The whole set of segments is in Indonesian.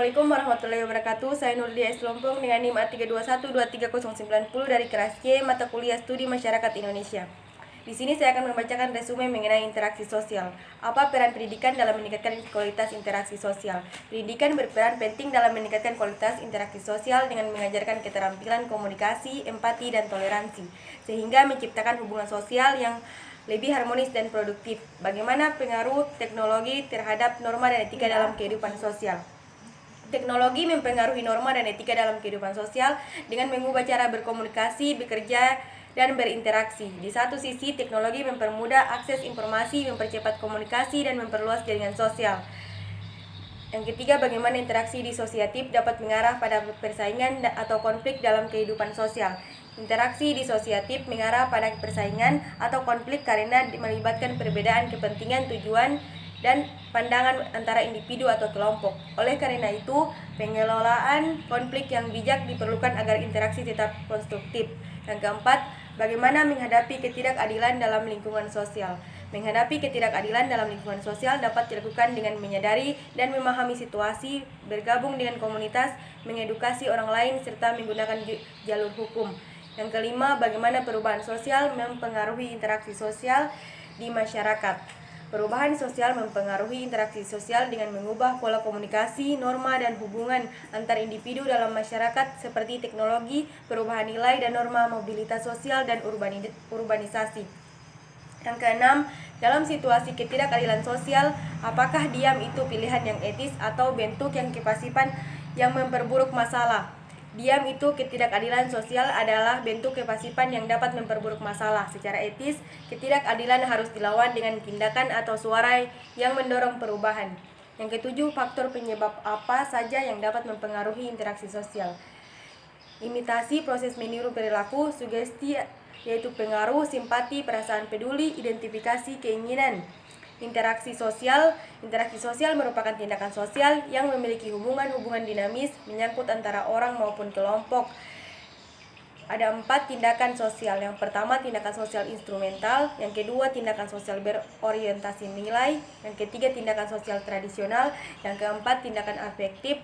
Assalamualaikum warahmatullahi wabarakatuh. Saya Nurdia S. Lompong dengan NIM A321-23090 dari kelas C mata kuliah Studi Masyarakat Indonesia. Di sini saya akan membacakan resume mengenai interaksi sosial. Apa peran pendidikan dalam meningkatkan kualitas interaksi sosial? Pendidikan berperan penting dalam meningkatkan kualitas interaksi sosial dengan mengajarkan keterampilan komunikasi, empati, dan toleransi, sehingga menciptakan hubungan sosial yang lebih harmonis dan produktif. Bagaimana pengaruh teknologi terhadap norma dan etika dalam kehidupan sosial? Teknologi mempengaruhi norma dan etika dalam kehidupan sosial dengan mengubah cara berkomunikasi, bekerja, dan berinteraksi. Di satu sisi, teknologi mempermudah akses informasi, mempercepat komunikasi, dan memperluas jaringan sosial. Yang ketiga, bagaimana interaksi disosiatif dapat mengarah pada persaingan atau konflik dalam kehidupan sosial. Interaksi disosiatif mengarah pada persaingan atau konflik karena melibatkan perbedaan kepentingan, tujuan, dan pandangan antara individu atau kelompok. Oleh karena itu, pengelolaan konflik yang bijak diperlukan agar interaksi tetap konstruktif. Yang keempat, bagaimana menghadapi ketidakadilan dalam lingkungan sosial. Menghadapi ketidakadilan dalam lingkungan sosial dapat dilakukan dengan menyadari dan memahami situasi, bergabung dengan komunitas, mengedukasi orang lain, serta menggunakan jalur hukum. Yang kelima, bagaimana perubahan sosial mempengaruhi interaksi sosial di masyarakat. Perubahan sosial mempengaruhi interaksi sosial dengan mengubah pola komunikasi, norma, dan hubungan antar individu dalam masyarakat seperti teknologi, perubahan nilai dan norma, mobilitas sosial, dan urbanisasi. Yang keenam, dalam situasi ketidakadilan sosial, apakah diam itu pilihan yang etis atau bentuk yang kepasifan yang memperburuk masalah? Diam itu ketidakadilan sosial adalah bentuk kepasifan yang dapat memperburuk masalah. Secara etis, ketidakadilan harus dilawan dengan tindakan atau suara yang mendorong perubahan. Yang ketujuh, faktor penyebab apa saja yang dapat mempengaruhi interaksi sosial. Imitasi, proses meniru perilaku, sugesti yaitu pengaruh, simpati, perasaan peduli, identifikasi, keinginan. Interaksi sosial merupakan tindakan sosial yang memiliki hubungan dinamis menyangkut antara orang maupun kelompok. Ada 4 tindakan sosial. Yang pertama, tindakan sosial instrumental. Yang kedua, tindakan sosial berorientasi nilai. Yang ketiga, tindakan sosial tradisional. Yang keempat, tindakan afektif.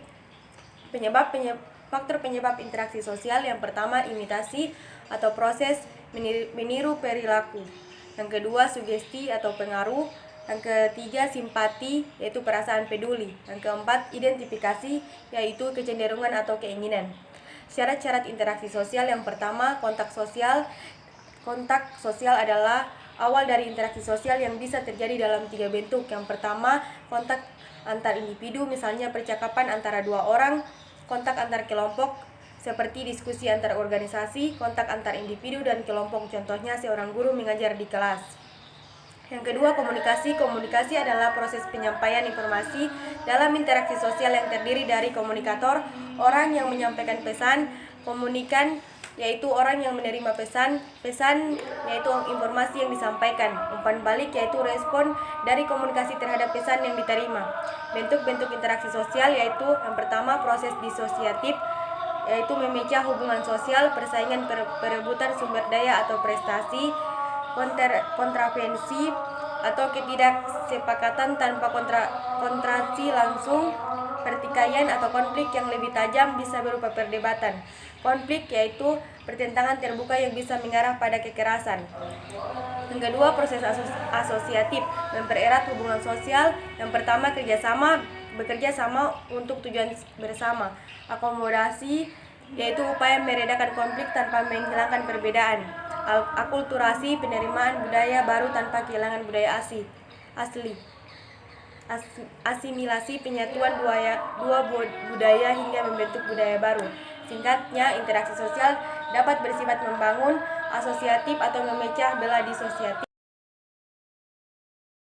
Faktor penyebab interaksi sosial. Yang pertama, imitasi atau proses meniru perilaku. Yang kedua, sugesti atau pengaruh. Yang ketiga, simpati, yaitu perasaan peduli. Yang keempat, identifikasi, yaitu kecenderungan atau keinginan. Syarat-syarat interaksi sosial. Yang pertama, kontak sosial. Kontak sosial adalah awal dari interaksi sosial yang bisa terjadi dalam 3 bentuk. Yang pertama, kontak antar individu, misalnya percakapan antara 2 orang. Kontak antar kelompok, seperti diskusi antar organisasi. Kontak antar individu dan kelompok, contohnya seorang guru mengajar di kelas. Yang kedua, komunikasi. Komunikasi adalah proses penyampaian informasi dalam interaksi sosial yang terdiri dari komunikator, orang yang menyampaikan pesan, komunikan, yaitu orang yang menerima pesan, yaitu informasi yang disampaikan, umpan balik, yaitu respon dari komunikasi terhadap pesan yang diterima. Bentuk-bentuk interaksi sosial yaitu yang pertama, proses disosiatif, yaitu memecah hubungan sosial, persaingan, perebutan sumber daya atau prestasi, kontravensi atau ketidaksepakatan tanpa kontrasi langsung, pertikaian atau konflik yang lebih tajam bisa berupa perdebatan. Konflik yaitu pertentangan terbuka yang bisa mengarah pada kekerasan. Yang kedua, proses asosiatif, mempererat hubungan sosial. Yang pertama, bekerja sama untuk tujuan bersama. Akomodasi yaitu upaya meredakan konflik tanpa menghilangkan perbedaan. Akulturasi, penerimaan budaya baru tanpa kehilangan budaya asli. Asimilasi, penyatuan dua budaya hingga membentuk budaya baru. Singkatnya, interaksi sosial dapat bersifat membangun, asosiatif, atau memecah belah disosiatif.